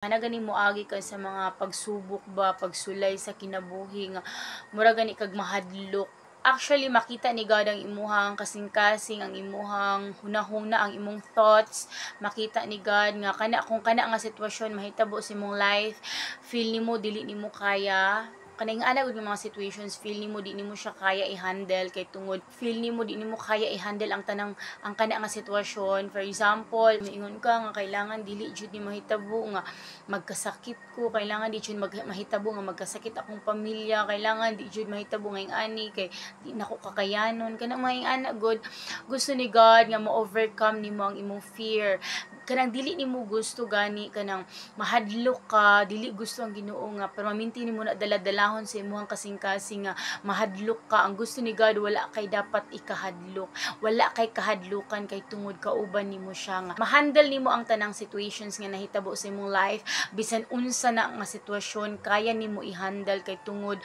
Ana gani moagi ka sa mga pagsubok ba, pagsulay sa kinabuhi nga mura gani kag mahadlok. Actually makita ni God ang imuhang kasing-kasing, ang imuhang hunahuna, ang imong thoughts. Makita ni God nga kung kana nga sitwasyon mahitabo sa imong life, feel nimo dili nimo kaya. Kaning ana gud mga situations feel nimo di nimo siya kaya i-handle kay tungod feel nimo di nimo kaya i-handle ang kana nga sitwasyon. For example, miingon ka nga kailangan dili jud ni mahitabo nga magkasakit ko, kailangan di jud mahitabo nga magkasakit akong pamilya, kailangan di jud mahitabo nga ani kay di nako kakayanon kana mga ana god. Gusto ni God nga mo-overcome nimo ang imong fear. Kanang dili nimo gusto gani kanang mahadlok ka, dili gusto ang Ginoo nga permanente nimo na daladalahon sa imong kasing-kasing nga mahadlok ka. Ang gusto ni God wala kay dapat ikahadlok, wala kay kahadlukan kay tungod kauban nimo siya nga ma-handle nimo ang tanang situations nga nahitabo sa imong life. Bisan unsa na nga sitwasyon kaya nimo i-handle kay tungod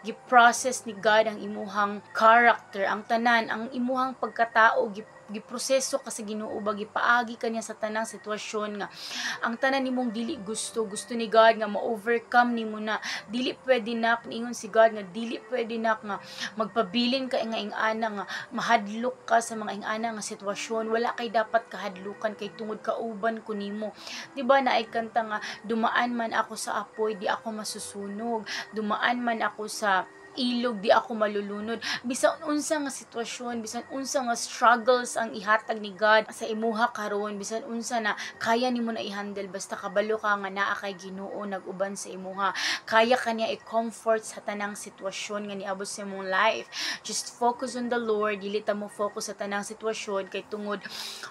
gi-process ni God ang imuhang character, ang tanan, ang imuhang pagkatao giproseso ka sa Ginoo ba gipaagi kaniya sa tanang sitwasyon nga ang tanan nimong dili gusto ni God nga ma-overcome nimo na. Dili pwede na ingon si God nga dili pwede na nga magpabilin ka nga ingana nga mahadlok ka sa mga ingana nga sitwasyon. Wala kay dapat kahadlukan kay tungod kauban ko nimo. Diba naay kanta nga dumaan man ako sa apoy di ako masusunog, dumaan man ako sa ilog di ako malulunod. Bisan unsa nga sitwasyon, bisan unsa nga struggles ang ihatag ni God sa imuha karon, bisan unsa na kaya nimo na i-handle basta kabalo ka nga naa kay Ginoo nag-uban sa imuha. Kaya kaniya i-comfort sa tanang sitwasyon nga niabot sa imong life. Just focus on the Lord, dili ta mo focus sa tanang sitwasyon kay tungod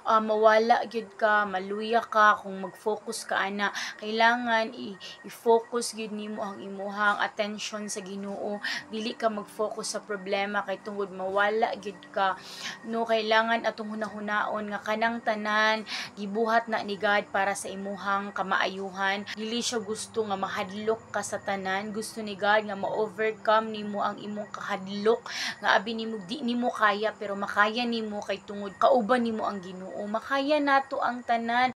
mawala gyud ka, maluya ka kung mag-focus ka ana. Kailangan i-focus gyud nimo ang imuhang attention sa Ginoo. Dili ka mag-focus sa problema kay tungod mawala gyud ka. No, kailangan atong hunahunaon nga kanang tanan gibuhat na ni God para sa imuhang kamaayuhan. Dili siya gusto nga mahadlok ka sa tanan. Gusto ni God nga ma-overcome nimo ang imong kahadlok nga abi nimo di nimo kaya pero makaya nimo kay tungod kauban nimo ang Ginoo. Makaya nato ang tanan.